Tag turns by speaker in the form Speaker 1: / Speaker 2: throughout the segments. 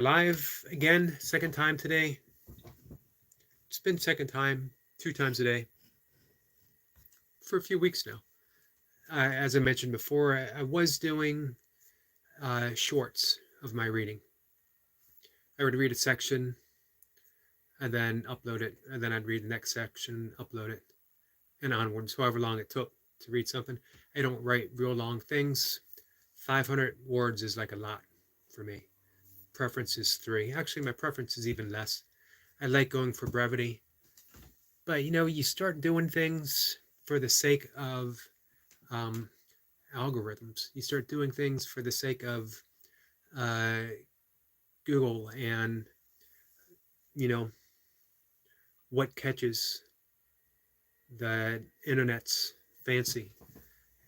Speaker 1: Live again, second time today. It's been second time, 2 times a day for a few weeks now. As I mentioned before, I was doing shorts of my reading. I would read a section and then upload it, and then I'd read the next section, upload it, and onwards, however long it took to read something. I don't write real long things. 500 words is like a lot for me. Preference is 3. Actually, my preference is even less. I like going for brevity. But you start doing things for the sake of um, algorithms. You start doing things for the sake of uh, Google and you know what catches the internet's fancy.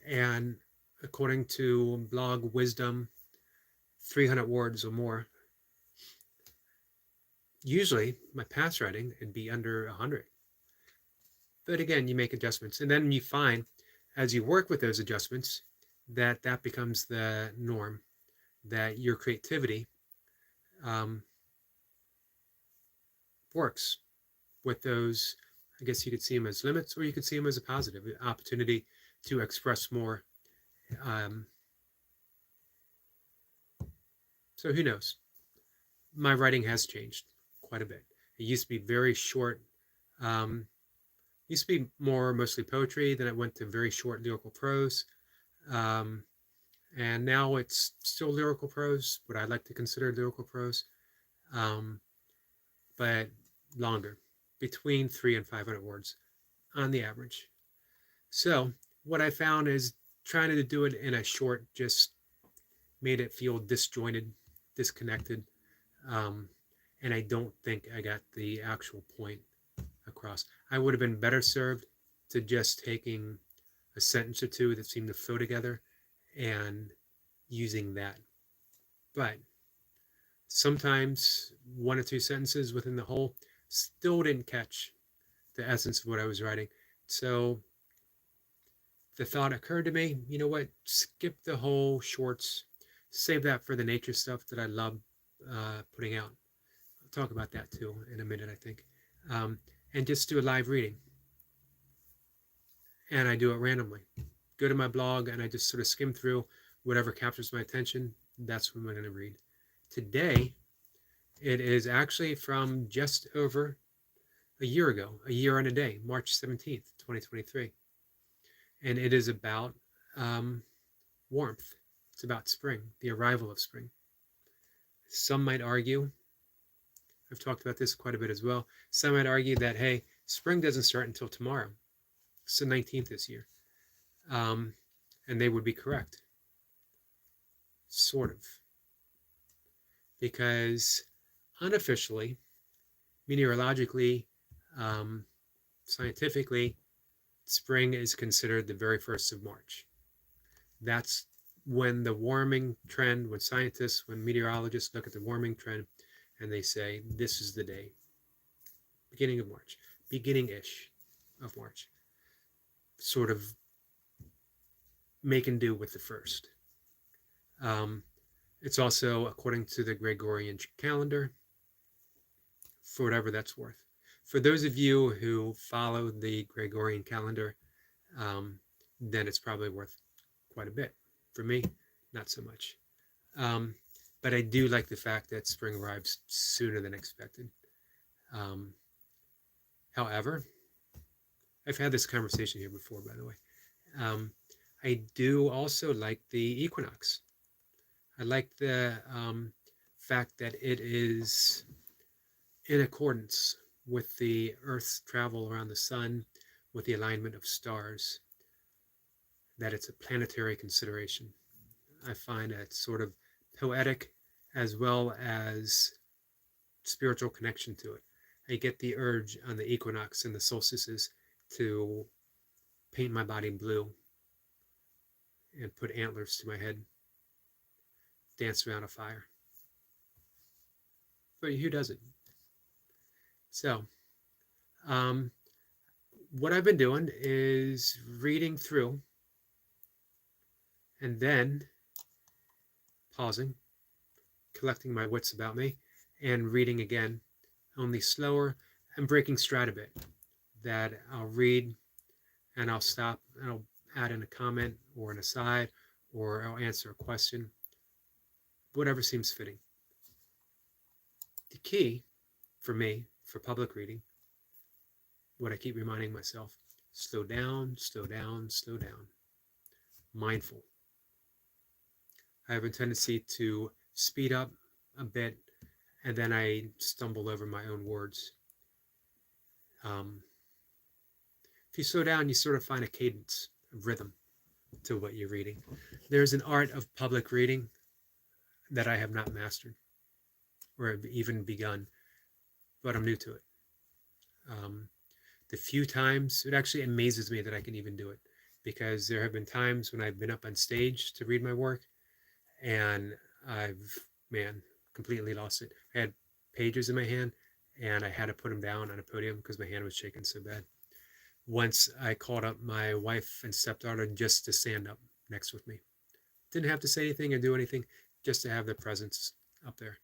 Speaker 1: And according to blog wisdom, 300 words or more. Usually, my past writing would be under 100. But again, you make adjustments, and then you find as you work with those adjustments that becomes the norm. That your creativity um, works with those. I guess you could see them as limits, or you could see them as a positive opportunity to express more. Um, so who knows? My writing has changed quite a bit. It used to be very short. Um, used to be mostly poetry. Then it went to very short lyrical prose. Um, and now it's still lyrical prose, what I like to consider lyrical prose, um, but longer, between 300 and 500 words on the average. So what I found is trying to do it in a short just made it feel disjointed, disconnected, um, and I don't think I got the actual point across. I would have been better served to just taking a sentence or two that seemed to flow together and using that. But sometimes one or two sentences within the whole still didn't catch the essence of what I was writing. So the thought occurred to me, you know what, skip the whole shorts, save that for the nature stuff that I love putting out. I'll talk about that too in a minute, I think. Um, and just do a live reading. And I do it randomly. Go to my blog and I just sort of skim through whatever captures my attention. That's what I'm going to read. Today, it is actually from just over a year ago, a year and a day, March 17th, 2023. And it is about um, warmth. It's about spring, the arrival of spring. Some might argue, I've talked about this quite a bit as well, some might argue that, hey, spring doesn't start until tomorrow. It's the 19th this year. Um, and they would be correct. Sort of. Because unofficially, meteorologically, um, scientifically, spring is considered the very 1st of March. That's when the warming trend, when meteorologists look at the warming trend and they say, this is the day, beginning of March, beginning-ish of March, sort of making do with the first. It's also according to the Gregorian calendar, for whatever that's worth. For those of you who follow the Gregorian calendar, then it's probably worth quite a bit. For me, not so much. But I do like the fact that spring arrives sooner than expected. However, I've had this conversation here before, by the way. I do also like the equinox. I like the fact that it is in accordance with the Earth's travel around the sun, with the alignment of stars, that it's a planetary consideration. I find that sort of poetic as well as spiritual connection to it. I get the urge on the equinox and the solstices to paint my body blue and put antlers to my head, dance around a fire. But who doesn't? So, what I've been doing is reading through and then pausing, collecting my wits about me, and reading again, only slower and breaking stride a bit. That I'll read and I'll stop and I'll add in a comment or an aside or I'll answer a question, whatever seems fitting. The key for me for public reading, what I keep reminding myself, slow down, slow down, slow down. Mindful. I have a tendency to speed up a bit and then I stumble over my own words. If you slow down, you sort of find a cadence, a rhythm to what you're reading. There's an art of public reading that I have not mastered or have even begun, but I'm new to it. The few times, it actually amazes me that I can even do it, because there have been times when I've been up on stage to read my work and I've, completely lost it. I had pages in my hand and I had to put them down on a podium because my hand was shaking so bad. Once I called up my wife and stepdaughter just to stand up next with me. Didn't have to say anything or do anything, just to have their presence up there.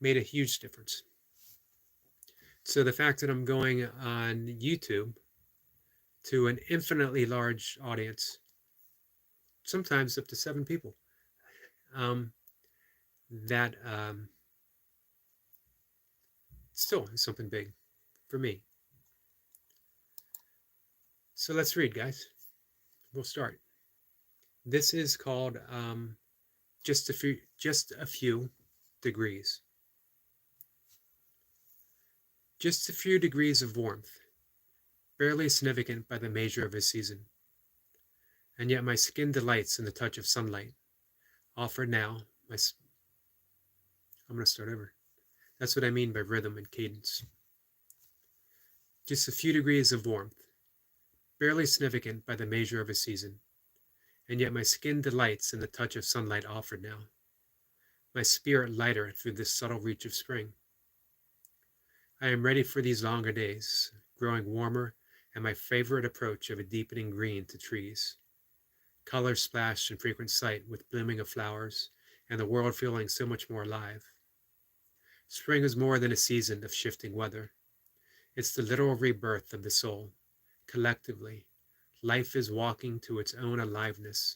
Speaker 1: Made a huge difference. So the fact that I'm going on YouTube to an infinitely large audience, sometimes up to 7 people, that still is something big for me. So let's read, guys. We'll start. This is called just a few degrees. Just a few degrees of warmth, barely significant by the measure of a season. And yet my skin delights in the touch of sunlight. Offered now, I'm going to start over. That's what I mean by rhythm and cadence. Just a few degrees of warmth, barely significant by the measure of a season. And yet my skin delights in the touch of sunlight offered now. My spirit lighter through this subtle reach of spring. I am ready for these longer days, growing warmer, and my favorite approach of a deepening green to trees. Color splashed in frequent sight with blooming of flowers, and the world feeling so much more alive. Spring is more than a season of shifting weather. It's the literal rebirth of the soul. Collectively, life is walking to its own aliveness,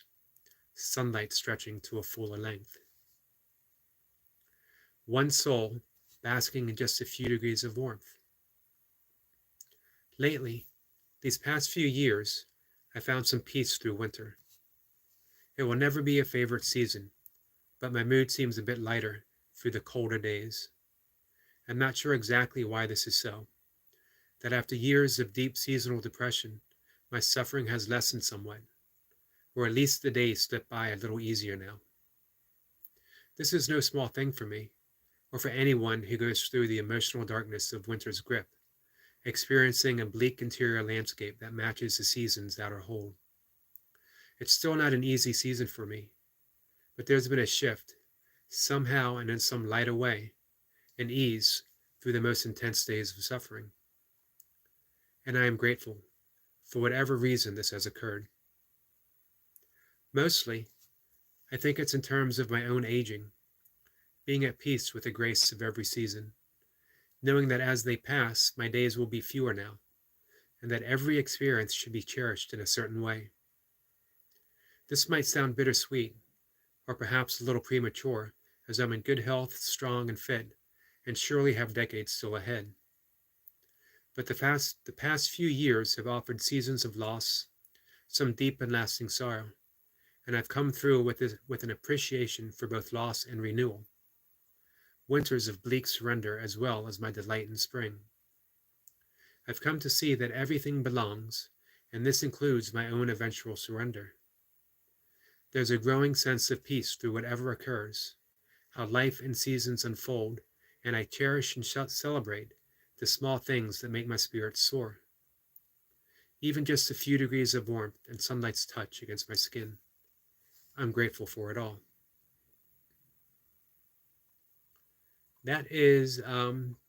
Speaker 1: sunlight stretching to a fuller length. One soul basking in just a few degrees of warmth. Lately, these past few years, I found some peace through winter. It will never be a favorite season, but my mood seems a bit lighter through the colder days. I'm not sure exactly why this is so, that after years of deep seasonal depression, my suffering has lessened somewhat, or at least the days slip by a little easier now. This is no small thing for me, or for anyone who goes through the emotional darkness of winter's grip, experiencing a bleak interior landscape that matches the season's outer hold. It's still not an easy season for me, but there's been a shift, somehow and in some lighter way, an ease through the most intense days of suffering. And I am grateful for whatever reason this has occurred. Mostly, I think it's in terms of my own aging, being at peace with the grace of every season, knowing that as they pass, my days will be fewer now, and that every experience should be cherished in a certain way. This might sound bittersweet, or perhaps a little premature, as I'm in good health, strong and fit, and surely have decades still ahead. But the past few years have offered seasons of loss, some deep and lasting sorrow, and I've come through with an appreciation for both loss and renewal. Winters of bleak surrender as well as my delight in spring. I've come to see that everything belongs, and this includes my own eventual surrender. There's a growing sense of peace through whatever occurs, how life and seasons unfold, and I cherish and celebrate the small things that make my spirit soar. Even just a few degrees of warmth and sunlight's touch against my skin. I'm grateful for it all. That is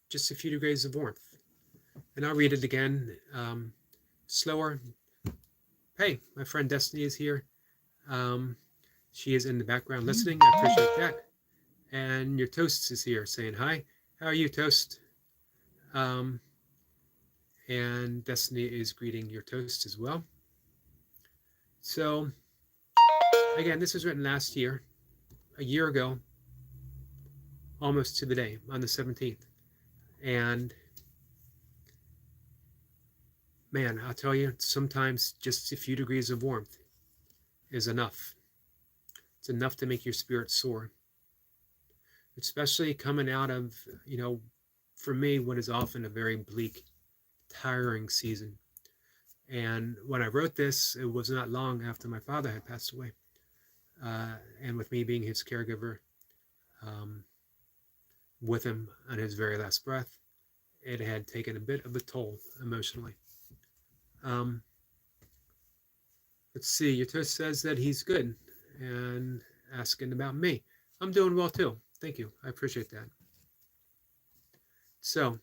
Speaker 1: just a few degrees of warmth. And I'll read it again, slower. Hey, my friend Destiny is here. She is in the background listening. I appreciate that. And your toast is here saying hi. How are you, Toast? Um, and Destiny is greeting your Toast as well. So, again, this was written last year, a year ago, almost to the day, on the 17th. And man, I'll tell you, sometimes just a few degrees of warmth is enough. It's enough to make your spirit soar, especially coming out of, for me, what is often a very bleak, tiring season. And when I wrote this, it was not long after my father had passed away. And with me being his caregiver, um, with him on his very last breath, it had taken a bit of a toll emotionally. Um, let's see, Yatos says that he's good and asking about me. I'm doing well too. Thank you. I appreciate that. So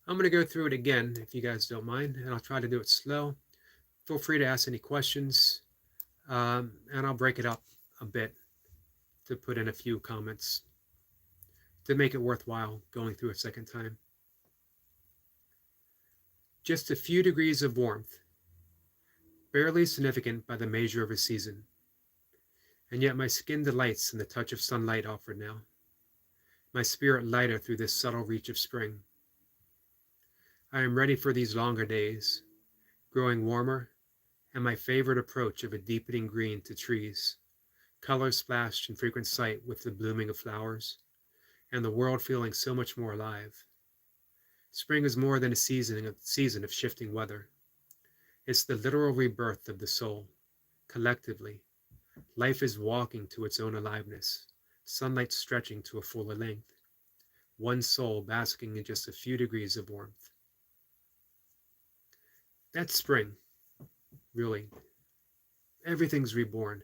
Speaker 1: I'm going to go through it again if you guys don't mind, and I'll try to do it slow. Feel free to ask any questions, and I'll break it up a bit to put in a few comments to make it worthwhile going through a second time. Just a few degrees of warmth, barely significant by the measure of a season, and yet my skin delights in the touch of sunlight offered now, my spirit lighter through this subtle reach of spring. I am ready for these longer days, growing warmer, and my favorite approach of a deepening green to trees, colors splashed in frequent sight with the blooming of flowers, and the world feeling so much more alive. Spring is more than a season of shifting weather. It's the literal rebirth of the soul. Collectively, life is walking to its own aliveness, sunlight stretching to a fuller length, one soul basking in just a few degrees of warmth. That's spring, really. Everything's reborn.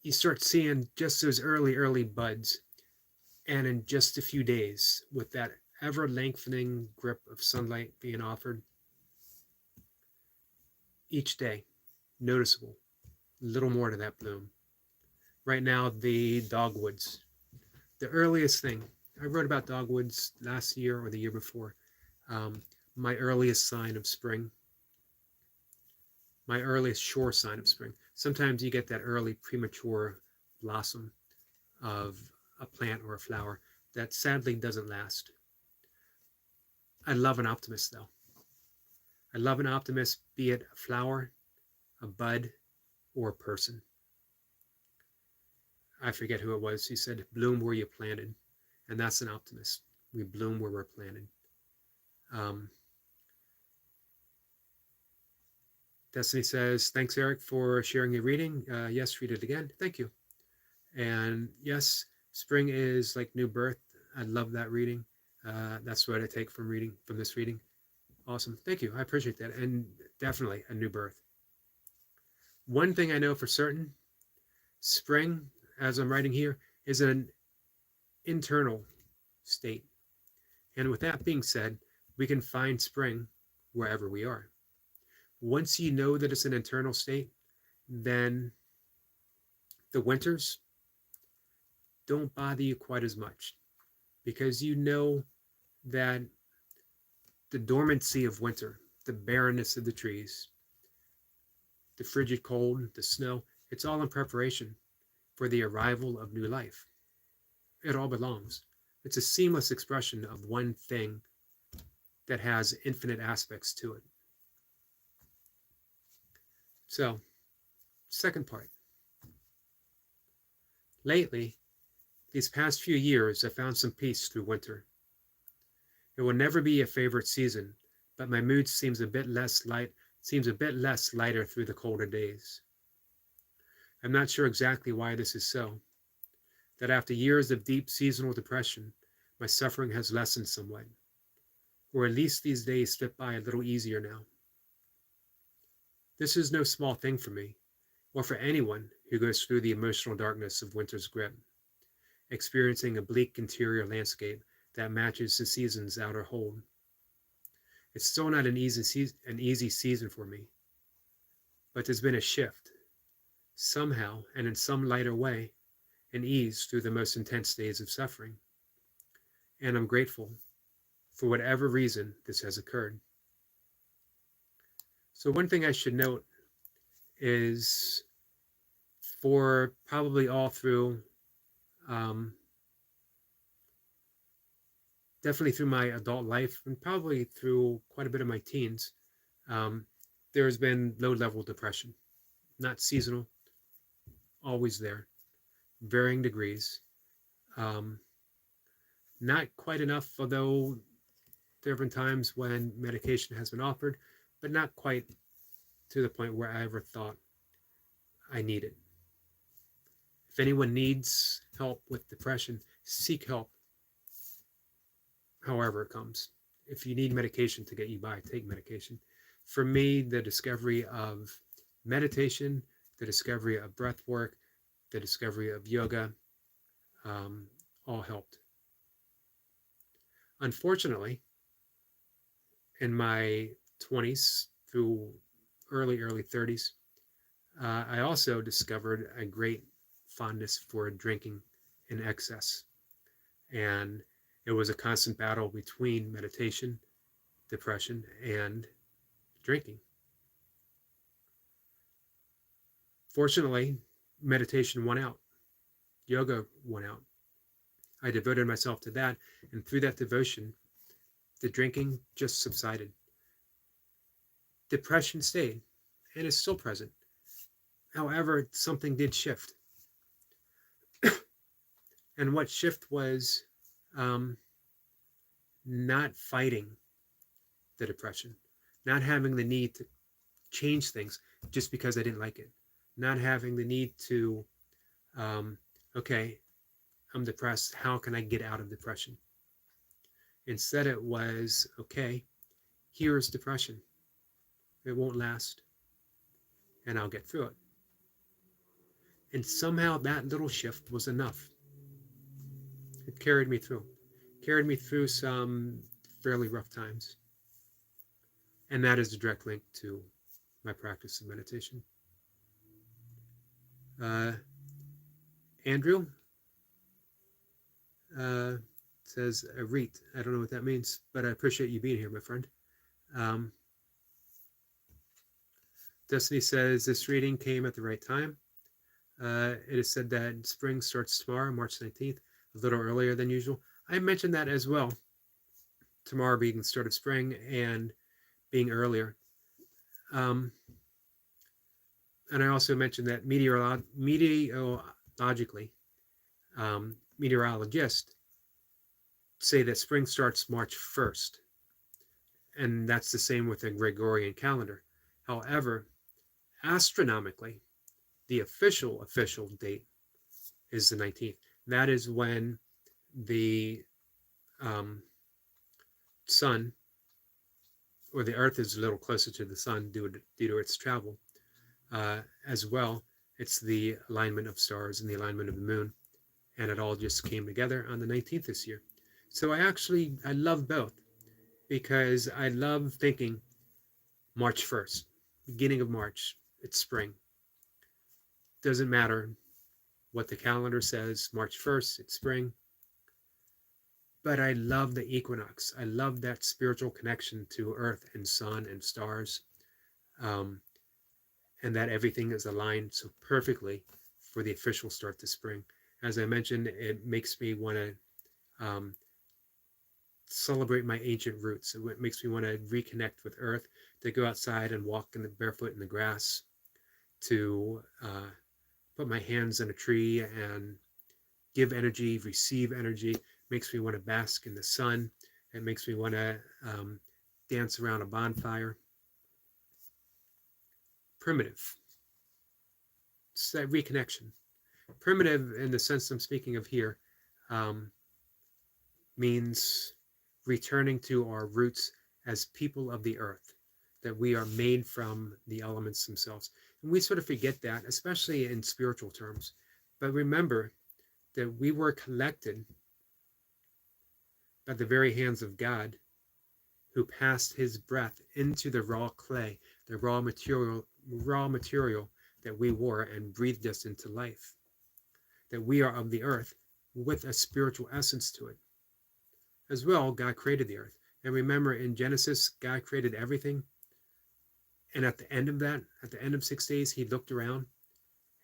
Speaker 1: You start seeing just those early buds, and in just a few days, with that ever lengthening grip of sunlight being offered, each day, noticeable, a little more to that bloom. Right now, the dogwoods, the earliest thing. I wrote about dogwoods last year or the year before. My earliest sign of spring, my earliest sure sign of spring. Sometimes you get that early premature blossom of a plant or a flower that sadly doesn't last. I love an optimist though. I love an optimist, be it a flower, a bud, or a person. I forget who it was. He said, bloom where you planted. And that's an optimist. We bloom where we're planted. Destiny says, thanks, Eric, for sharing your reading. Yes, read it again. Thank you. And yes, spring is like new birth. I love that reading. That's what I take from this reading. Awesome. Thank you. I appreciate that. And definitely a new birth. One thing I know for certain, spring, as I'm writing here, is an internal state. And with that being said, we can find spring wherever we are. Once you know that it's an internal state, then the winters don't bother you quite as much, because you know that the dormancy of winter, the barrenness of the trees, the frigid cold, the snow, it's all in preparation for the arrival of new life. It all belongs. It's a seamless expression of one thing that has infinite aspects to it. So, second part. Lately, these past few years, I've found some peace through winter. It will never be a favorite season, but my mood seems a bit less lighter through the colder days. I'm not sure exactly why this is so, that after years of deep seasonal depression, my suffering has lessened somewhat, or at least these days slip by a little easier now. This is no small thing for me, or for anyone who goes through the emotional darkness of winter's grip, experiencing a bleak interior landscape that matches the season's outer hold. It's still not an easy season for me, but there's been a shift, somehow and in some lighter way, an ease through the most intense days of suffering. and I'm grateful for whatever reason this has occurred. So one thing I should note is for probably all through, um, definitely through my adult life and probably through quite a bit of my teens, um, there's been low-level depression, not seasonal, always there, varying degrees. Um, Not quite enough, although there have been times when medication has been offered, but not quite to the point where I ever thought I needed. If anyone needs help with depression, seek help however it comes. If you need medication to get you by, take medication. For me, the discovery of meditation, the discovery of breath work, the discovery of yoga, um, all helped. Unfortunately, in my 20s through early 30s, I also discovered a great fondness for drinking in excess. And it was a constant battle between meditation, depression, and drinking. Fortunately, meditation won out, yoga won out. I devoted myself to that, and through that devotion, the drinking just subsided. Depression stayed and is still present. However, something did shift. And what shift was um, not fighting the depression, not having the need to change things just because I didn't like it, not having the need to, okay, I'm depressed. How can I get out of depression? Instead, it was, okay, here's depression. It won't last, and I'll get through it. And somehow that little shift was enough. It carried me through some fairly rough times. And that is a direct link to my practice of meditation. Andrew says a reet. I don't know what that means, but I appreciate you being here, my friend. Destiny says this reading came at the right time. It is said that spring starts tomorrow, March 19th, a little earlier than usual. I mentioned that as well. Tomorrow being the start of spring and being earlier. And I also mentioned that meteorologically, meteorologists say that spring starts March 1st. And that's the same with the Gregorian calendar. However, astronomically, the official date is the 19th. That is when the sun, or the earth, is a little closer to the sun due to its travel. As well, it's the alignment of stars and the alignment of the moon, and it all just came together on the 19th this year. So I love both, because I love thinking March 1st, beginning of March, it's spring. Doesn't matter what the calendar says, March 1st, it's spring. But I love the equinox. I love that spiritual connection to earth and sun and stars, and that everything is aligned so perfectly for the official start to spring. As I mentioned, it makes me want to celebrate my ancient roots. It makes me want to reconnect with earth, to go outside and walk barefoot in the grass, to put my hands on a tree and give energy, receive energy. It makes me want to bask in the sun. It makes me want to dance around a bonfire. Primitive. It's that reconnection. Primitive, in the sense I'm speaking of here, means returning to our roots as people of the earth, that we are made from the elements themselves. And we sort of forget that, especially in spiritual terms. But remember that we were collected by the very hands of God, who passed his breath into the raw clay, the raw material that we wore, and breathed us into life. That we are of the earth with a spiritual essence to it. as well, God created the earth. And remember, in Genesis, God created everything. And at the end of that, at the end of 6 days, he looked around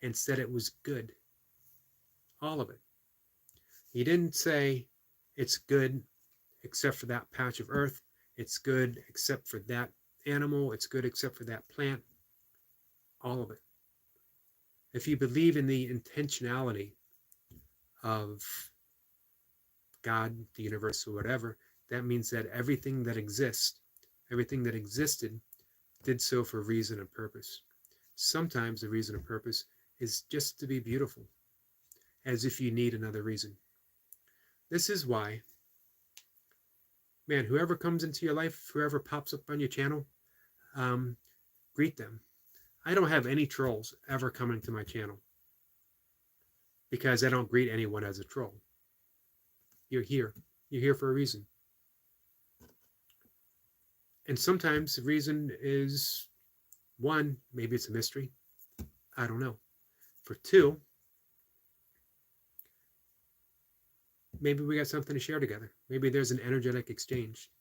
Speaker 1: and said it was good. All of it. He didn't say it's good except for that patch of earth. It's good except for that animal. It's good except for that plant. All of it. If you believe in the intentionality of God, the universe, or whatever, that means that everything that exists, everything that existed, did so for reason and purpose. Sometimes the reason and purpose is just to be beautiful, as if you need another reason. This is why, man, whoever comes into your life, whoever pops up on your channel, greet them. I don't have any trolls ever coming to my channel because I don't greet anyone as a troll. You're here. You're here for a reason. And sometimes the reason is, one, maybe it's a mystery. I don't know. For two, maybe we got something to share together. Maybe there's an energetic exchange.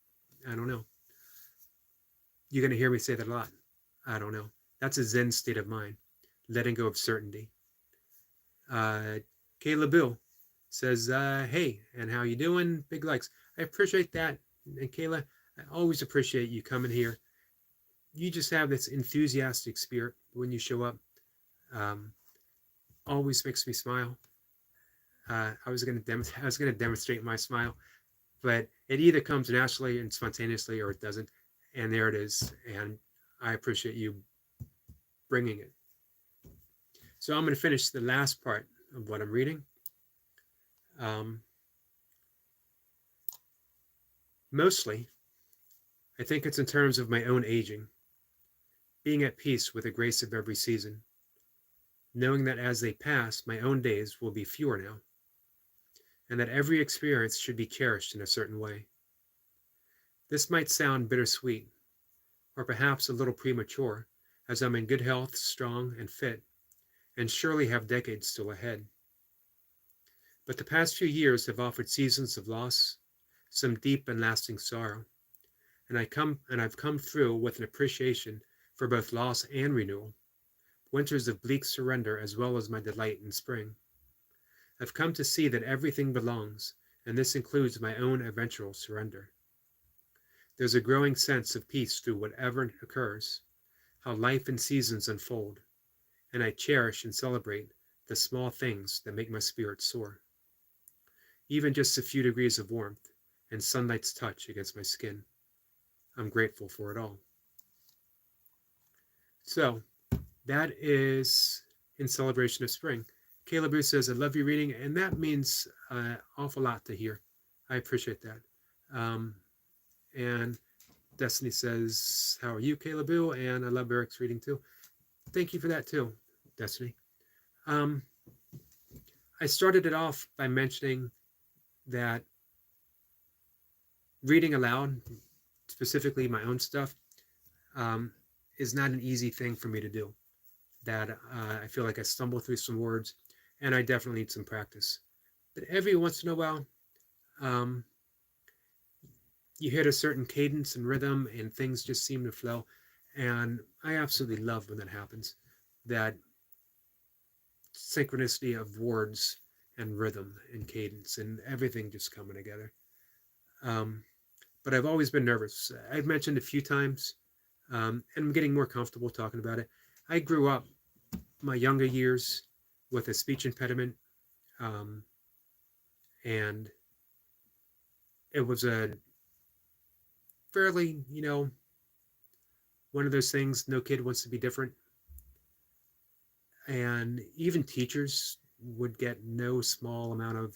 Speaker 1: I don't know. You're going to hear me say that a lot. I don't know. That's a Zen state of mind, letting go of certainty. Kayla Bill says, hey, and how you doing? Big likes. I appreciate that. And Kayla, I always appreciate you coming here. You just have this enthusiastic spirit when you show up. Always makes me smile. I was going to demonstrate my smile, but it either comes naturally and spontaneously or it doesn't. And there it is. And I appreciate you bringing it. So I'm going to finish the last part of what I'm reading. Mostly, I think it's in terms of my own aging, being at peace with the grace of every season, knowing that as they pass, my own days will be fewer now, and that every experience should be cherished in a certain way. This might sound bittersweet, or perhaps a little premature, as I'm in good health, strong and fit, and surely have decades still ahead. But the past few years have offered seasons of loss, some deep and lasting sorrow, and I've come through with an appreciation for both loss and renewal, winters of bleak surrender as well as my delight in spring. I've come to see that everything belongs, and this includes my own eventual surrender. There's a growing sense of peace through whatever occurs, how life and seasons unfold, and I cherish and celebrate the small things that make my spirit soar. Even just a few degrees of warmth and sunlight's touch against my skin. I'm grateful for it all. So, that is in celebration of spring. Caleb Bruce says, I love your reading, and that means an awful lot to hear. I appreciate that. And Destiny says, how are you, Caleb Boo? And I love Eric's reading too. Thank you for that too, Destiny. I started it off by mentioning that reading aloud, specifically my own stuff, is not an easy thing for me to do. That I feel like I stumble through some words, and I definitely need some practice. But every once in a while, you hit a certain cadence and rhythm, and things just seem to flow. And I absolutely love when that happens. That synchronicity of words and rhythm and cadence and everything just coming together. But I've always been nervous. I've mentioned a few times, and I'm getting more comfortable talking about it. I grew up my younger years with a speech impediment, and it was a fairly, one of those things, no kid wants to be different. And even teachers would get no small amount of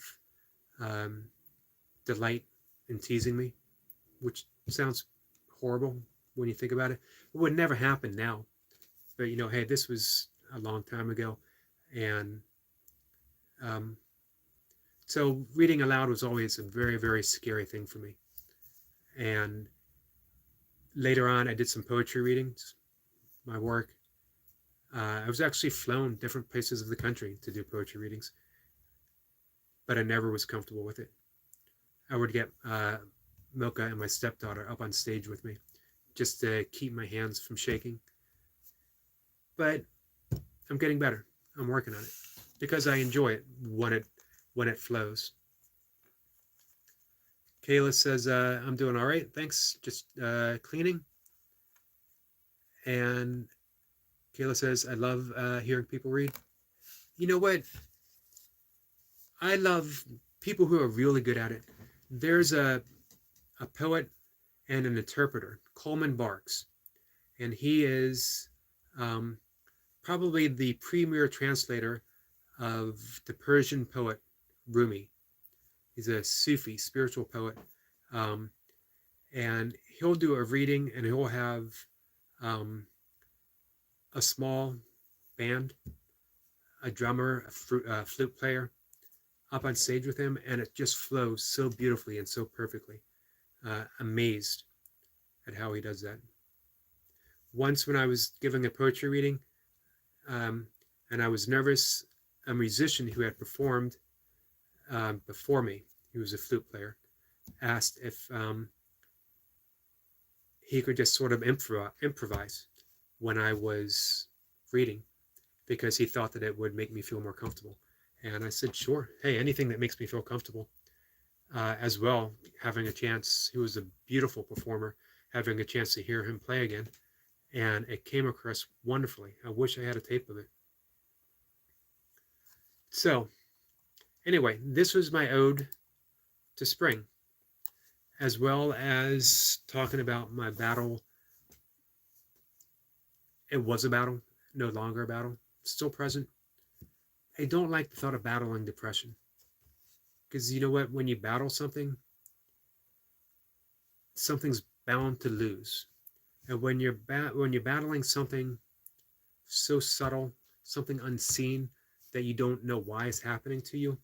Speaker 1: delight in teasing me, which sounds horrible when you think about it. It would never happen now. But, hey, this was a long time ago. And so reading aloud was always a very, very scary thing for me. And later on, I did some poetry readings, my work. I was actually flown different places of the country to do poetry readings, but I never was comfortable with it. I would get Milka and my stepdaughter up on stage with me just to keep my hands from shaking. But I'm getting better. I'm working on it because I enjoy it when it flows. Kayla says, I'm doing all right. Thanks. Just cleaning. And Kayla says, I love hearing people read. You know what? I love people who are really good at it. There's a poet and an interpreter, Coleman Barks, and he is um, probably the premier translator of the Persian poet Rumi. He's a Sufi spiritual poet, um, and he'll do a reading, and he'll have um, a small band, a drummer, a flute player up on stage with him, and it just flows so beautifully and so perfectly. Amazed at how he does that. Once, when I was giving a poetry reading, and I was nervous, a musician who had performed before me, he was a flute player, asked if he could just sort of improvise when I was reading because he thought that it would make me feel more comfortable. And I said, sure. Hey, anything that makes me feel comfortable. As well, having a chance, he was a beautiful performer, having a chance to hear him play again. And it came across wonderfully. I wish I had a tape of it. So, anyway, this was my ode to spring, as well as talking about my battle. It was a battle, no longer a battle, still present. I don't like the thought of battling depression. Because you know what? When you battle something, something's bound to lose. And when you're battling something so subtle, something unseen that you don't know why it's happening to you,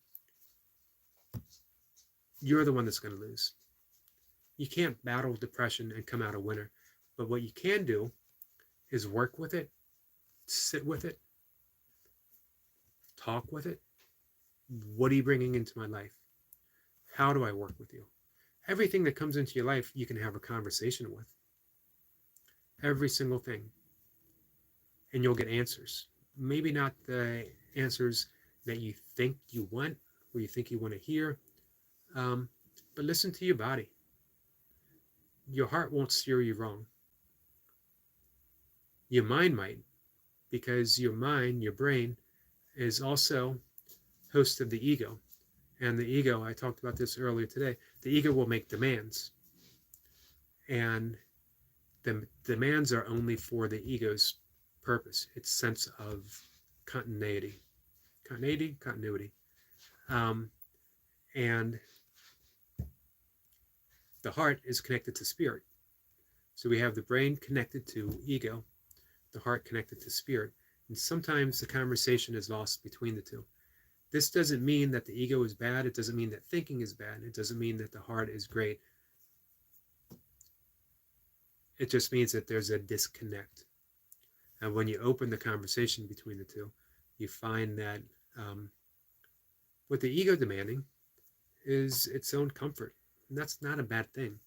Speaker 1: you're the one that's going to lose. You can't battle depression and come out a winner. But what you can do is work with it, sit with it, talk with it. What are you bringing into my life? How do I work with you? Everything that comes into your life, you can have a conversation with. Every single thing. And you'll get answers. Maybe not the answers that you think you want or you think you want to hear, but listen to your body. Your heart won't steer you wrong. Your mind might, because your mind, your brain, is also host of the ego. And the ego, I talked about this earlier today, the ego will make demands. And the demands are only for the ego's purpose, its sense of continuity. Continuity. And the heart is connected to spirit. So we have the brain connected to ego, the heart connected to spirit. And sometimes the conversation is lost between the two. This doesn't mean that the ego is bad. It doesn't mean that thinking is bad. It doesn't mean that the heart is great. It just means that there's a disconnect. And when you open the conversation between the two, you find that what the ego demanding is its own comfort. And that's not a bad thing.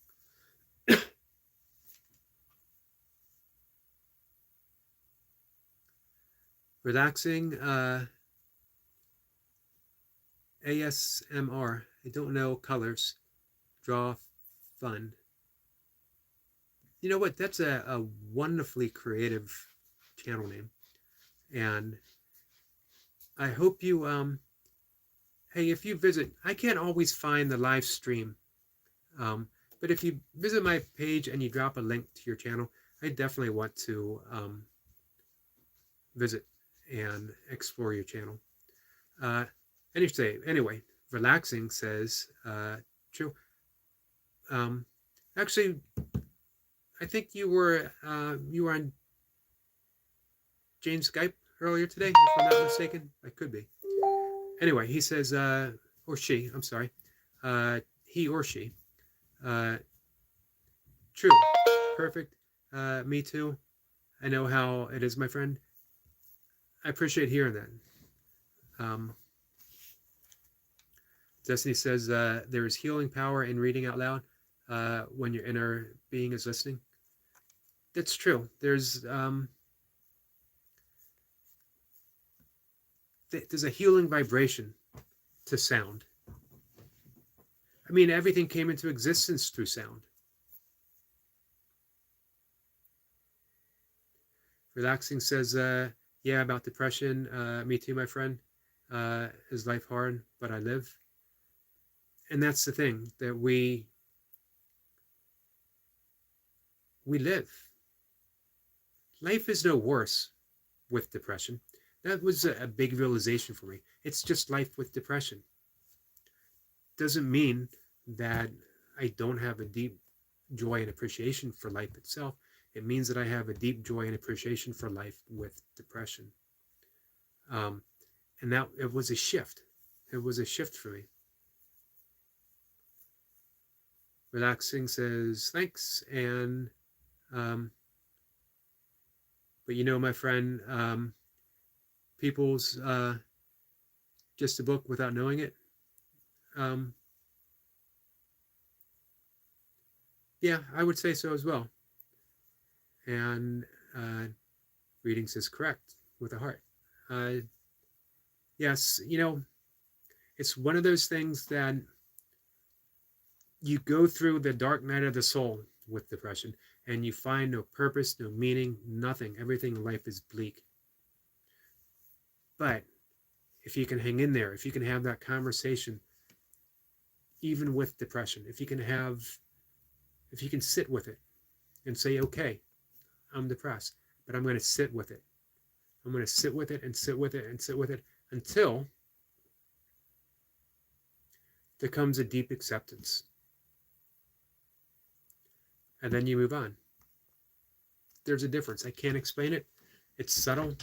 Speaker 1: Relaxing ASMR. I don't know colors. Draw fun. You know what? That's a wonderfully creative channel name. And I hope you, hey, if you visit, I can't always find the live stream. But if you visit my page and you drop a link to your channel, I definitely want to visit and explore your channel. Anyway, relaxing says, true. Actually, I think you were on Jane's Skype earlier today, if I'm not mistaken. I could be. Anyway, he says, or she, I'm sorry, he or she. True, perfect. Me too. I know how it is, my friend. I appreciate hearing that. Destiny says there is healing power in reading out loud when your inner being is listening. That's true. There's a healing vibration to sound. I mean, everything came into existence through sound. Relaxing says, yeah, about depression. Me too, my friend. Is life hard? But I live. And that's the thing, that we live. Life is no worse with depression. That was a big realization for me. It's just life with depression. Doesn't mean that I don't have a deep joy and appreciation for life itself. It means that I have a deep joy and appreciation for life with depression. And that it was a shift. It was a shift for me. Relaxing says thanks, and but you know, my friend, people's just a book without knowing it. Yeah, I would say so as well. And reading says correct with a heart. Yes, you know, it's one of those things that you go through the dark night of the soul with depression and you find no purpose, no meaning, nothing. Everything in life is bleak. But if you can hang in there, if you can have that conversation, even with depression, if you can sit with it and say, okay, I'm depressed, but I'm going to sit with it. I'm going to sit with it and sit with it and sit with it until there comes a deep acceptance. And then you move on. There's a difference. I can't explain it. It's subtle.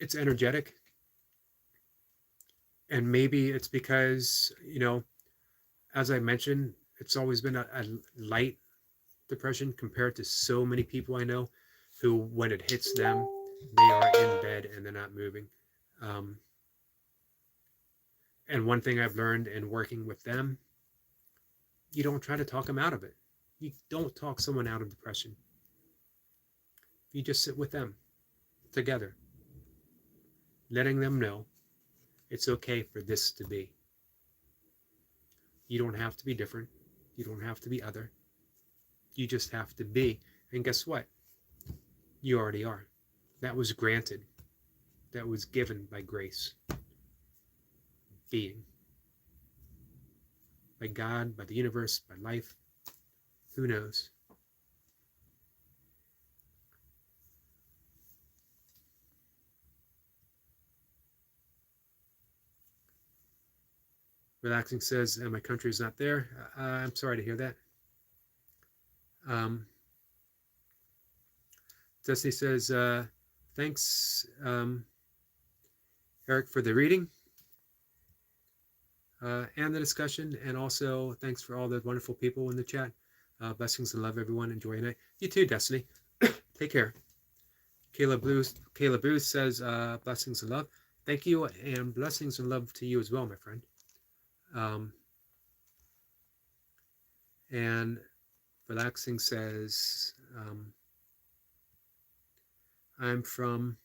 Speaker 1: It's energetic. And maybe it's because, you know, as I mentioned, it's always been a light depression compared to so many people I know who, when it hits them, they are in bed and they're not moving. And one thing I've learned in working with them, you don't try to talk them out of it. You don't talk someone out of depression. You just sit with them together, letting them know it's okay for this to be. You don't have to be different. You don't have to be other. You just have to be. And guess what? You already are. That was granted. That was given by grace. Being. By God, by the universe, by life. Who knows? Relaxing says, my country is not there. I'm sorry to hear that. Destiny says, thanks, Eric, for the reading and the discussion. And also, thanks for all the wonderful people in the chat. Blessings and love, everyone. Enjoy your night. You too, Destiny. Take care. Kayla Booth says, blessings and love. Thank you, and blessings and love to you as well, my friend. And Relaxing says, I'm from,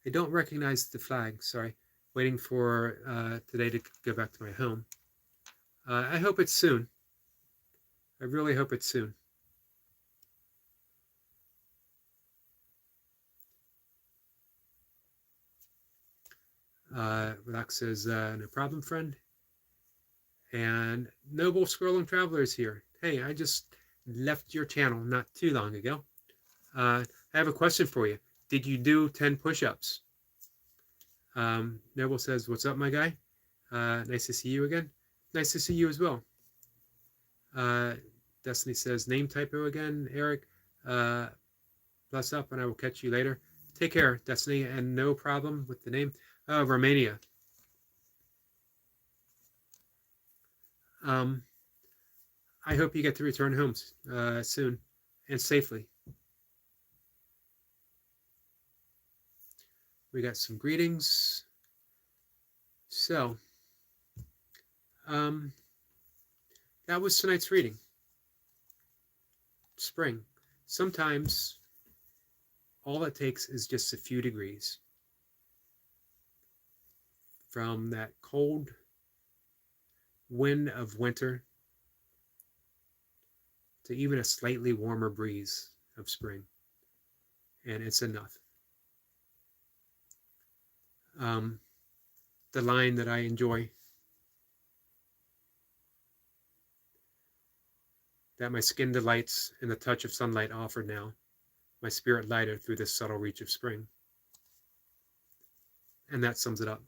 Speaker 1: I don't recognize the flag, sorry. Waiting for today to go back to my home. I hope it's soon. I really hope it's soon. Relax says, no problem, friend. And Noble Scrolling Traveler is here. Hey, I just left your channel not too long ago. I have a question for you. Did you do 10 push-ups? Noble says, what's up, my guy? Nice to see you again. Nice to see you as well. Destiny says, name typo again, Eric. Bless up, and I will catch you later. Take care, Destiny, and no problem with the name. Romania. I hope you get to return home soon and safely. We got some greetings. So, Um, that was tonight's reading. Spring. Sometimes all it takes is just a few degrees from that cold wind of winter to even a slightly warmer breeze of spring, and it's enough. The line that I enjoy, that my skin delights in the touch of sunlight offered now, my spirit lighter through this subtle reach of spring. And that sums it up.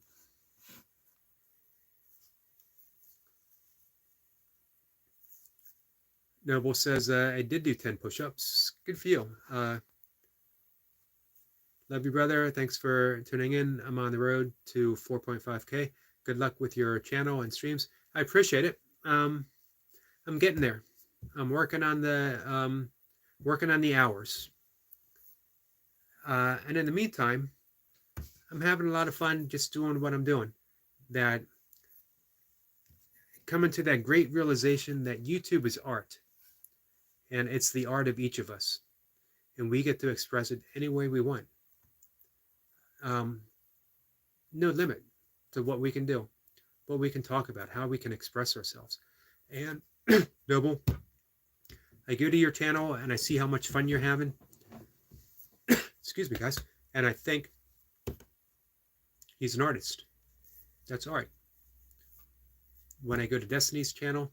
Speaker 1: Noble says, I did do 10 push-ups. Good for you. Love you, brother. Thanks for tuning in. I'm on the road to 4.5K. Good luck with your channel and streams. I appreciate it. I'm getting there. I'm working on the hours. And in the meantime, I'm having a lot of fun just doing what I'm doing. That coming to that great realization that YouTube is art. And it's the art of each of us. And we get to express it any way we want. No limit to what we can do, what we can talk about, how we can express ourselves. And Noble, I go to your channel and I see how much fun you're having. Excuse me, guys. And I think he's an artist. That's art. When I go to Destiny's channel,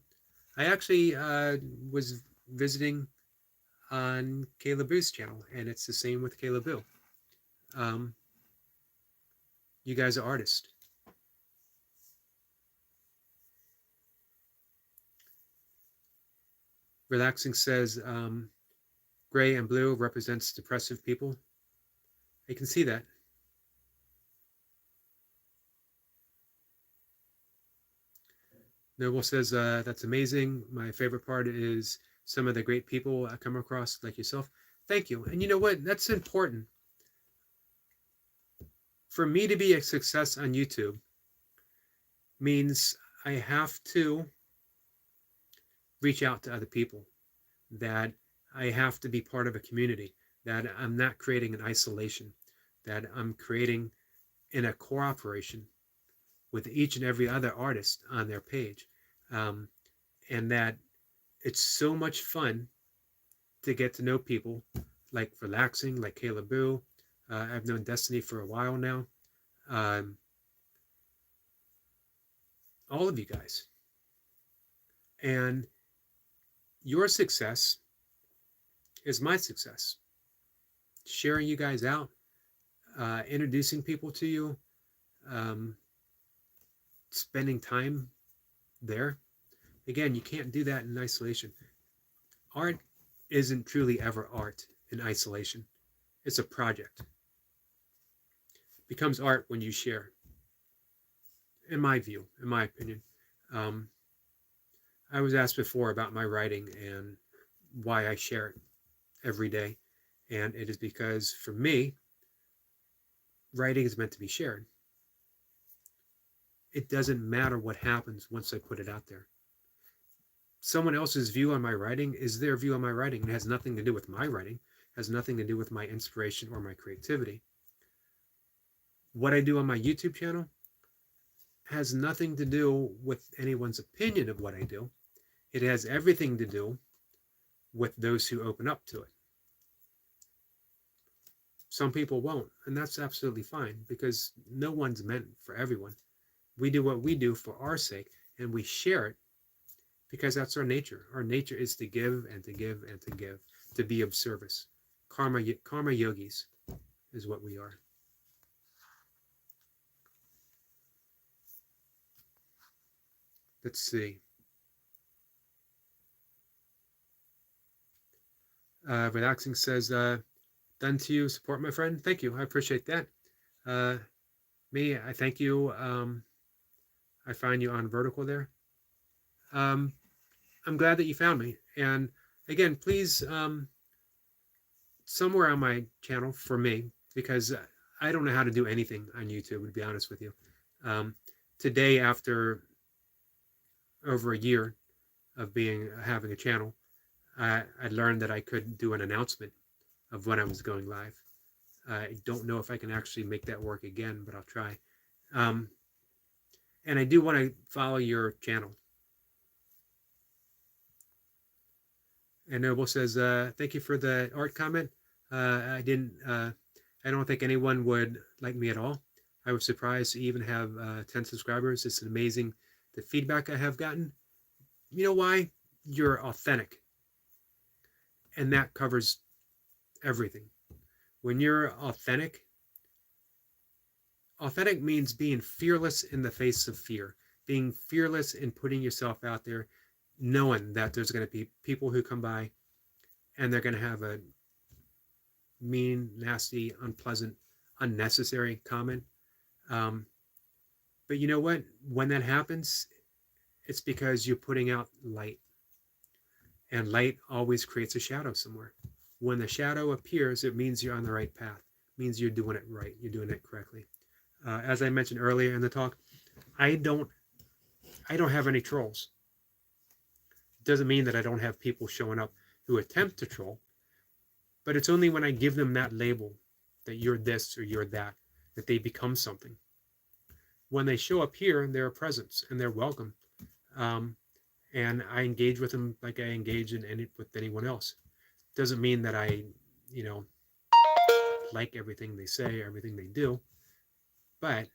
Speaker 1: I actually was visiting on Caleb Boo's channel, and it's the same with Caleb Boo. You guys are artists. Relaxing says gray and blue represents depressive people. I can see that. Noble says that's amazing. My favorite part is some of the great people I come across, like yourself. Thank you. And you know what? That's important. For me to be a success on YouTube means I have to reach out to other people, that I have to be part of a community, that I'm not creating in isolation, that I'm creating in a cooperation with each and every other artist on their page. And that it's so much fun to get to know people like Relaxing, like Caleb Boo. I've known Destiny for a while now. All of you guys. And your success is my success. Sharing you guys out, introducing people to you, spending time there. Again, you can't do that in isolation. Art isn't truly ever art in isolation. It's a project. It becomes art when you share. In my view, in my opinion. I was asked before about my writing and why I share it every day. And it is because, for me, writing is meant to be shared. It doesn't matter what happens once I put it out there. Someone else's view on my writing is their view on my writing. It has nothing to do with my writing. It has nothing to do with my inspiration or my creativity. What I do on my YouTube channel has nothing to do with anyone's opinion of what I do. It has everything to do with those who open up to it. Some people won't, and that's absolutely fine, because no one's meant for everyone. We do what we do for our sake, and we share it because that's our nature. Our nature is to give and to give and to give, to be of service. Karma yogis is what we are. Let's see. Relaxing says, done to you, support my friend. Thank you. I appreciate that. Me, I thank you. I find you on Vertical there. I'm glad that you found me. And again, please, somewhere on my channel for me, because I don't know how to do anything on YouTube, to be honest with you. Today, after over a year of having a channel, I learned that I could do an announcement of when I was going live. I don't know if I can actually make that work again, but I'll try. Um, and I do want to follow your channel. And Noble says, thank you for the art comment. I don't think anyone would like me at all. I was surprised to even have 10 subscribers. It's amazing the feedback I have gotten. You know why? You're authentic. And that covers everything. When you're authentic means being fearless in the face of fear, being fearless in putting yourself out there, knowing that there's going to be people who come by and they're going to have a mean, nasty, unpleasant, unnecessary comment. But you know what? When that happens, it's because you're putting out light. And light always creates a shadow somewhere. When the shadow appears, it means you're on the right path. It means you're doing it right. You're doing it correctly. As I mentioned earlier in the talk, I don't have any trolls. It doesn't mean that I don't have people showing up who attempt to troll, but it's only when I give them that label that you're this or you're that they become something. When they show up here, they're a presence and they're welcome. And I engage with them like I engage with anyone else. Doesn't mean that I, like everything they say, everything they do. But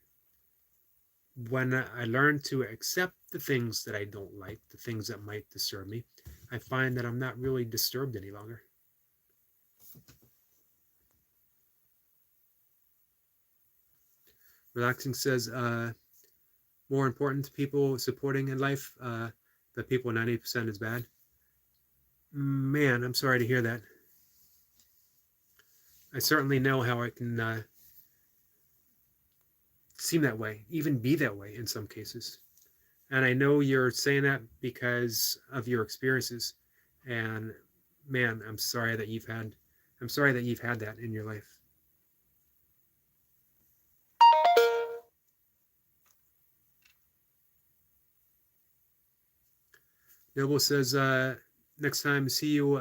Speaker 1: when I learn to accept the things that I don't like, the things that might disturb me, I find that I'm not really disturbed any longer. Relaxing says, more important to people supporting in life, the people 90% is bad. Man, I'm sorry to hear that. I certainly know how it can seem that way, even be that way in some cases. And I know you're saying that because of your experiences. And man, I'm sorry that you've had that in your life. Noble says, next time see you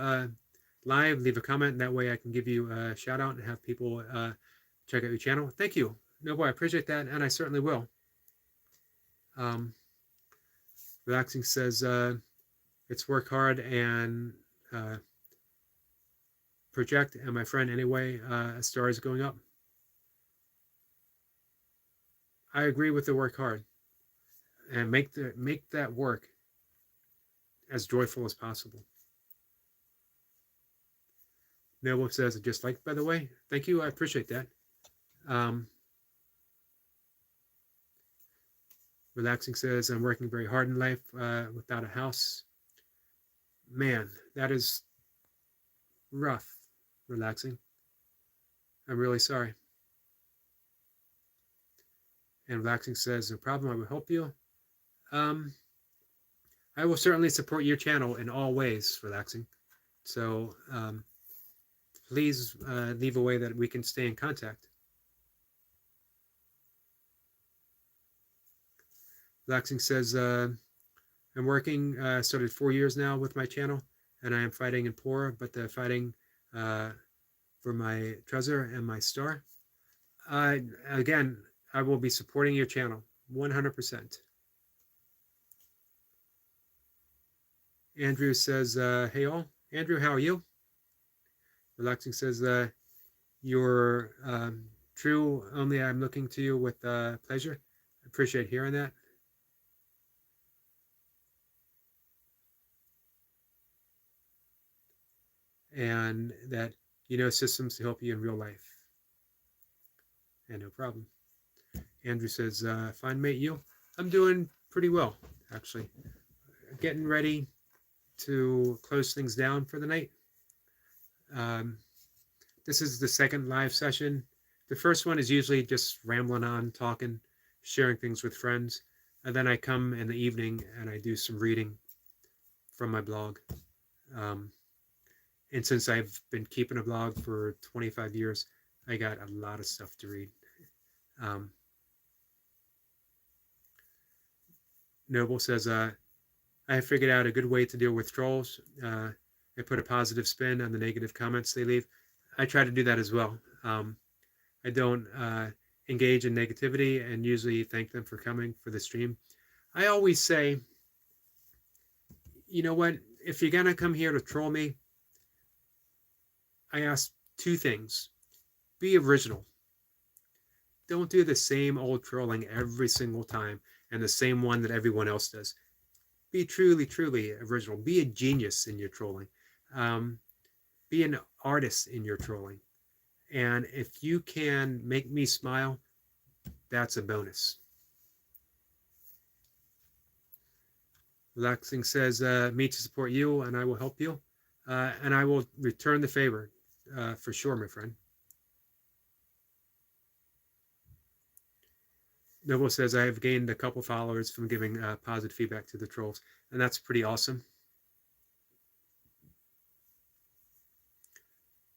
Speaker 1: live, leave a comment. That way I can give you a shout out and have people check out your channel. Thank you, Noble. I appreciate that, and I certainly will. Relaxing says, it's work hard and project. And my friend, anyway, a star is going up. I agree with the work hard and make that work as joyful as possible. Noble says, just like, by the way, thank you. I appreciate that. Relaxing says, I'm working very hard in life without a house. Man, that is rough. Relaxing. I'm really sorry. And Relaxing says, no problem. I will help you. I will certainly support your channel in all ways, Relaxing. So please leave a way that we can stay in contact. Relaxing says, I'm working, started 4 years now with my channel, and I am fighting in poor, but the fighting for my treasure and my star. Again, I will be supporting your channel 100%. Andrew says, hey all. Andrew, how are you? Relaxing says, you're true, only I'm looking to you with pleasure. I appreciate hearing that. And that you know systems to help you in real life. And no problem. Andrew says, fine mate, you? I'm doing pretty well, actually. Getting ready to close things down for the night. This is the second live session. The first one is usually just rambling on, talking, sharing things with friends. And then I come in the evening and I do some reading from my blog. And since I've been keeping a blog for 25 years, I got a lot of stuff to read. Noble says, I figured out a good way to deal with trolls. I put a positive spin on the negative comments they leave. I try to do that as well. I don't engage in negativity and usually thank them for coming for the stream. I always say, you know what? If you're going to come here to troll me, I ask two things. Be original. Don't do the same old trolling every single time and the same one that everyone else does. Be truly, truly original. Be a genius in your trolling. Um, be an artist in your trolling. And if you can make me smile, that's a bonus. Relaxing says, me to support you, and I will help you. And I will return the favor for sure, my friend. Noble says, I have gained a couple followers from giving positive feedback to the trolls, and that's pretty awesome.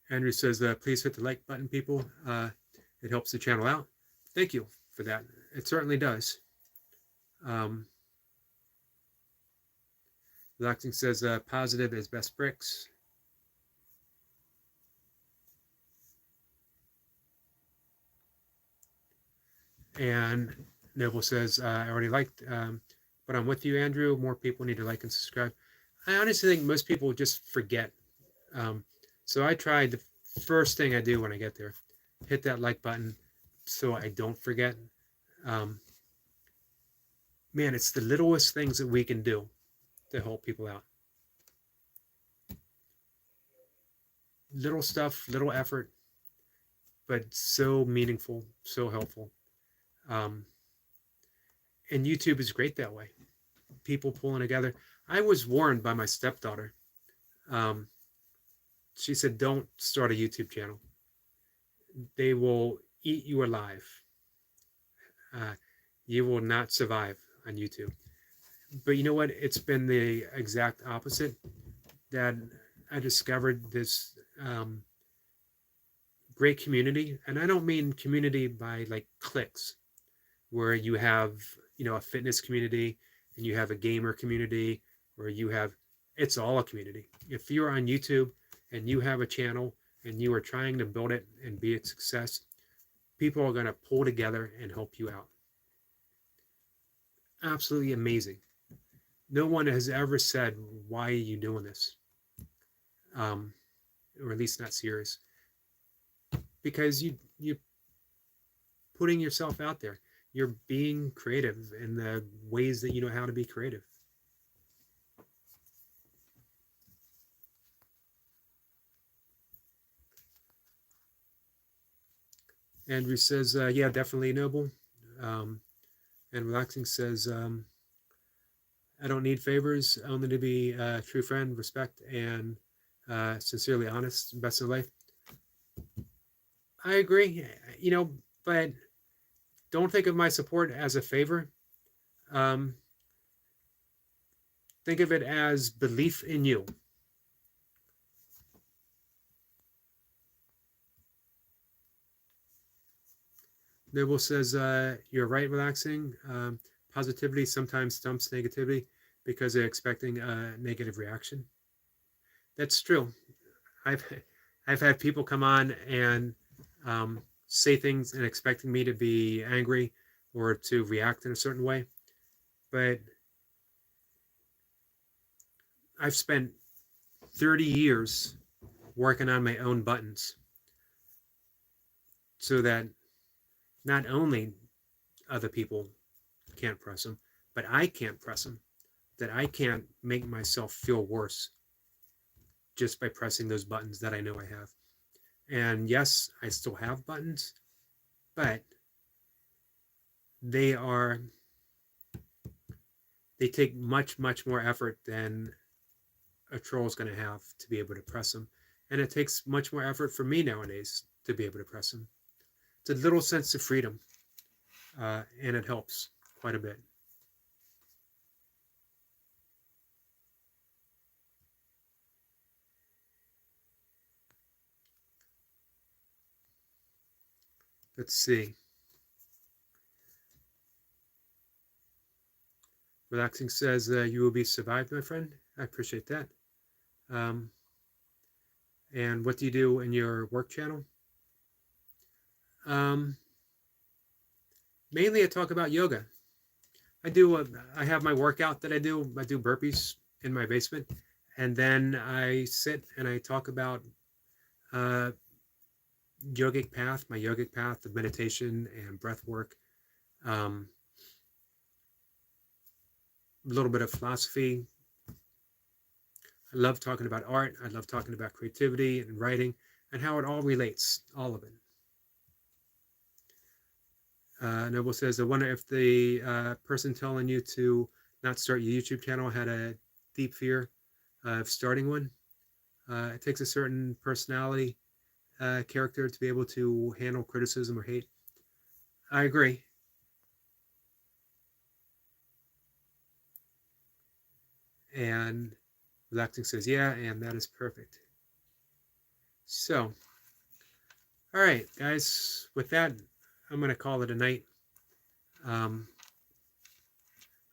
Speaker 1: Andrew says, please hit the like button, people. It helps the channel out. Thank you for that. It certainly does. Relaxing says, positive is best bricks. And Noble says, I already liked, but I'm with you, Andrew. More people need to like and subscribe. I honestly think most people just forget. So I tried the first thing I do when I get there, hit that like button so I don't forget. Man, it's the littlest things that we can do to help people out. Little stuff, little effort, but so meaningful, so helpful. And YouTube is great that way. People pulling together. I was warned by my stepdaughter. She said, don't start a YouTube channel. They will eat you alive. You will not survive on YouTube. But you know what? It's been the exact opposite. That I discovered this great community. And I don't mean community by like cliques, where you have, a fitness community and you have a gamer community, or you have, it's all a community. If you're on YouTube and you have a channel and you are trying to build it and be a success, people are going to pull together and help you out. Absolutely amazing. No one has ever said, why are you doing this? Or at least not serious. Because you're putting yourself out there. You're being creative in the ways that you know how to be creative. Andrew says, yeah, definitely Noble. And Relaxing says, I don't need favors, only to be a true friend, respect, and sincerely honest, best of life. I agree, but don't think of my support as a favor. Think of it as belief in you. Noble says, you're right, Relaxing. Positivity sometimes stumps negativity because they're expecting a negative reaction. That's true. I've had people come on and say things and expecting me to be angry or to react in a certain way. But I've spent 30 years working on my own buttons so that not only other people can't press them, but I can't press them, that I can't make myself feel worse just by pressing those buttons that I know I have. And yes, I still have buttons, but they take much, much more effort than a troll is going to have to be able to press them. And it takes much more effort for me nowadays to be able to press them. It's a little sense of freedom, and it helps quite a bit. Let's see. Relaxing says, you will be survived, my friend. I appreciate that. Um, and what do you do in your work channel? Um, Mainly I talk about yoga. I do. I have my workout that I do. I do burpees in my basement, and then I sit and I talk about uh, yogic path, my yogic path of meditation and breath work. A little bit of philosophy. I love talking about art. I love talking about creativity and writing and how it all relates, all of it. Noble says, I wonder if the person telling you to not start your YouTube channel had a deep fear of starting one. It takes a certain personality character to be able to handle criticism or hate. I agree. And Relaxing says, yeah, and that is perfect. So, all right, guys, with that, I'm going to call it a night. Um,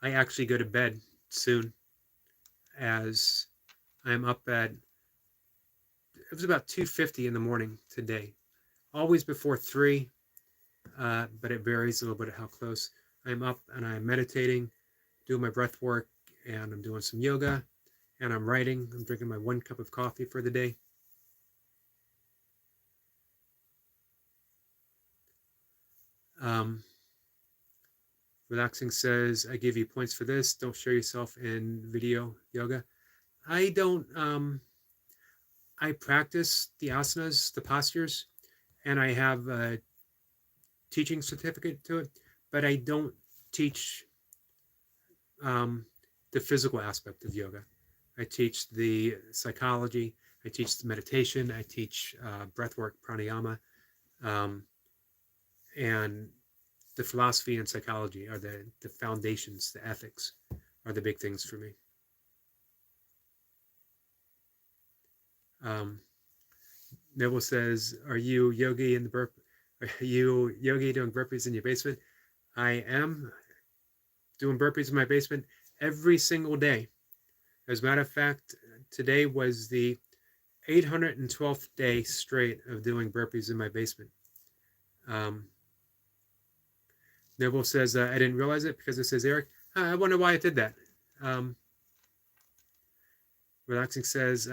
Speaker 1: I actually go to bed soon, as I'm up at, it was about 2:50 in the morning today. Always before 3, but it varies a little bit how close. I'm up and I'm meditating, doing my breath work, and I'm doing some yoga, and I'm writing. I'm drinking my 1 cup of coffee for the day. Um, Relaxing says, I give you points for this. Don't show yourself in video yoga. I don't, I practice the asanas, the postures, and I have a teaching certificate to it, but I don't teach um, the physical aspect of yoga. I teach the psychology, I teach the meditation, I teach breathwork, pranayama, um, and the philosophy and psychology are the foundations, the ethics are the big things for me. Um, Neville says, "Are you yogi in the burp? Are you yogi doing burpees in your basement?" I am doing burpees in my basement every single day. As a matter of fact, today was the 812th day straight of doing burpees in my basement. Um, Neville says, I didn't realize it because it says Eric. I wonder why it did that. Um, Relaxing says,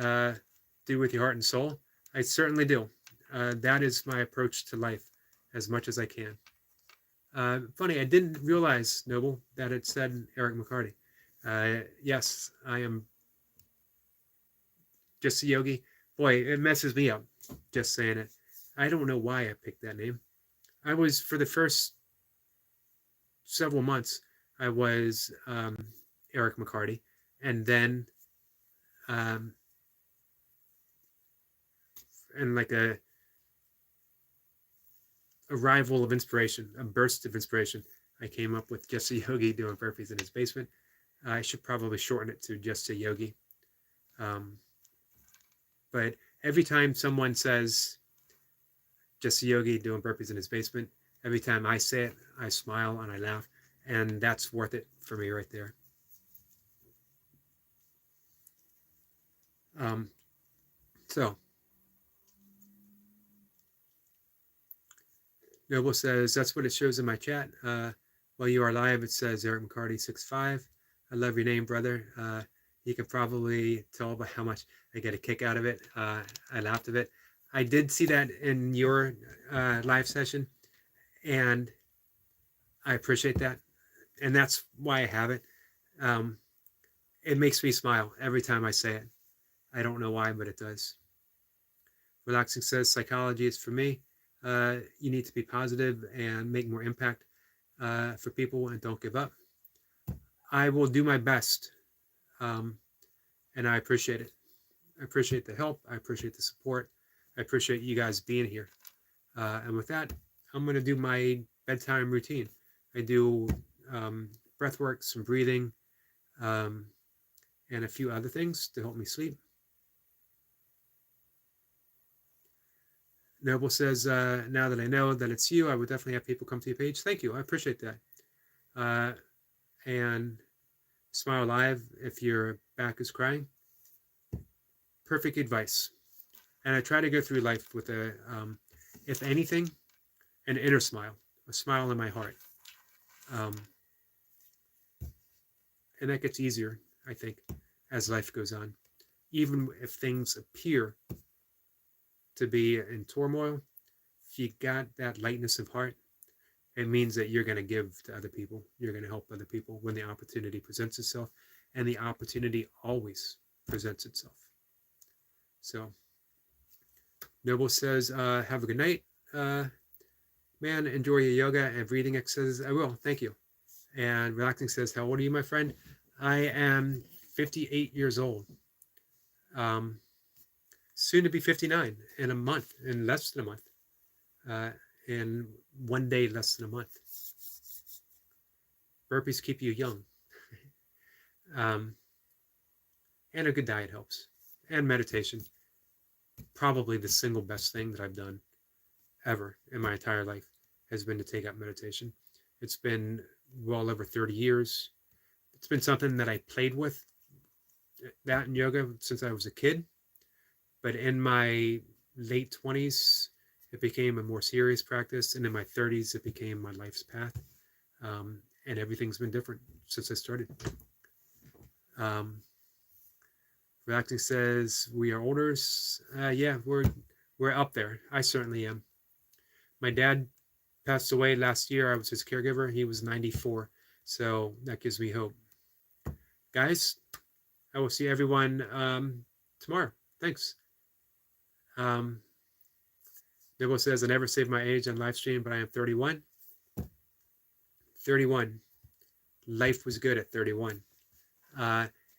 Speaker 1: do with your heart and soul. I certainly do. That is my approach to life as much as I can. Funny, I didn't realize, Noble, that it said Eric McCarty. Yes, I am just a yogi. Boy, it messes me up just saying it. I don't know why I picked that name. I was, for the first several months, I was Eric McCarty. And then, um, and like a arrival of inspiration, a burst of inspiration, I came up with just a yogi doing burpees in his basement. I should probably shorten it to just a yogi. Um, but every time someone says just a yogi doing burpees in his basement, every time I say it, I smile and I laugh. And that's worth it for me right there. So, Noble says, that's what it shows in my chat. While you are live, it says Eric McCarty 65. I love your name, brother. You can probably tell by how much I get a kick out of it. I laughed at it. I did see that in your live session, and I appreciate that. And that's why I have it. Um, it makes me smile every time I say it. I don't know why, but it does. Relaxing says, psychology is for me. You need to be positive and make more impact for people and don't give up. I will do my best, and I appreciate it. I appreciate the help. I appreciate the support. I appreciate you guys being here. And with that, I'm going to do my bedtime routine. I do breath work, some breathing, um, and a few other things to help me sleep. Noble says, now that I know that it's you, I would definitely have people come to your page. Thank you. I appreciate that. And Smile Live if your back is crying. Perfect advice. And I try to go through life with if anything, an inner smile, a smile in my heart. Um, and that gets easier, I think, as life goes on. Even if things appear to be in turmoil, if you got that lightness of heart, it means that you're going to give to other people. You're going to help other people when the opportunity presents itself. And the opportunity always presents itself. So, Noble says, have a good night. Man, enjoy your yoga and breathing exercises. I will. Thank you. And Relaxing says, how old are you, my friend? I am 58 years old. Soon to be 59 in a month, in less than a month. In 1 day, less than a month. Burpees keep you young. And a good diet helps. And meditation. Probably the single best thing that I've done ever in my entire life has been to take up meditation. It's been well over 30 years. It's been something that I played with, that and yoga, since I was a kid. But in my late 20s, it became a more serious practice. And in my 30s, it became my life's path. And everything's been different since I started. Relaxing says, we are olders. Yeah, we're up there. I certainly am. My dad passed away last year. I was his caregiver. He was 94. So that gives me hope. Guys, I will see everyone tomorrow. Thanks. Nibble says, I never saved my age on live stream, but I am 31. 31. Life was good at 31.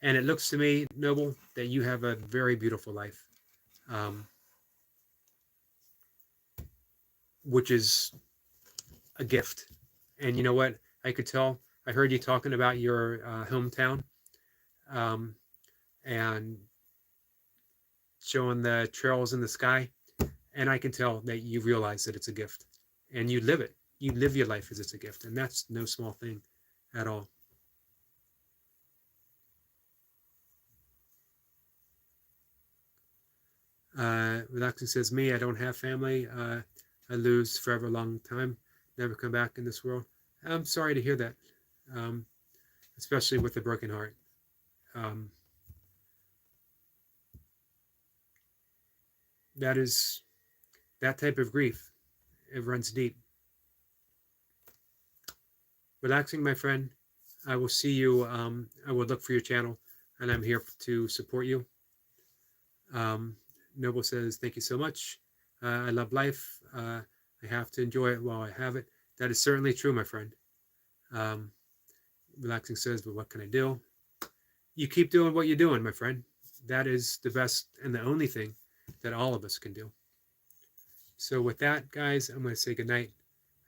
Speaker 1: And it looks to me, Noble, that you have a very beautiful life, which is a gift. And you know what? I could tell. I heard you talking about your hometown and showing the trails in the sky. And I can tell that you realize that it's a gift. And you live it. You live your life as it's a gift. And that's no small thing at all. Relaxing says, me, I don't have family. I lose forever a long time. Never come back in this world. I'm sorry to hear that, especially with a broken heart. That type of grief. It runs deep. Relaxing, my friend. I will see you. I will look for your channel, and I'm here to support you. Noble says, thank you so much. I love life. I have to enjoy it while I have it. That is certainly true, my friend. Relaxing says, but what can I do? You keep doing what you're doing, my friend. That is the best and the only thing that all of us can do. So with that, guys, I'm going to say goodnight,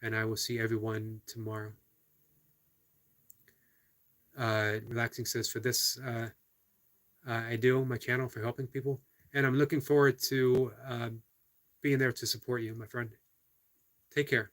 Speaker 1: and I will see everyone tomorrow. Relaxing says, for this, I do my channel for helping people. And I'm looking forward to being there to support you, my friend. Take care.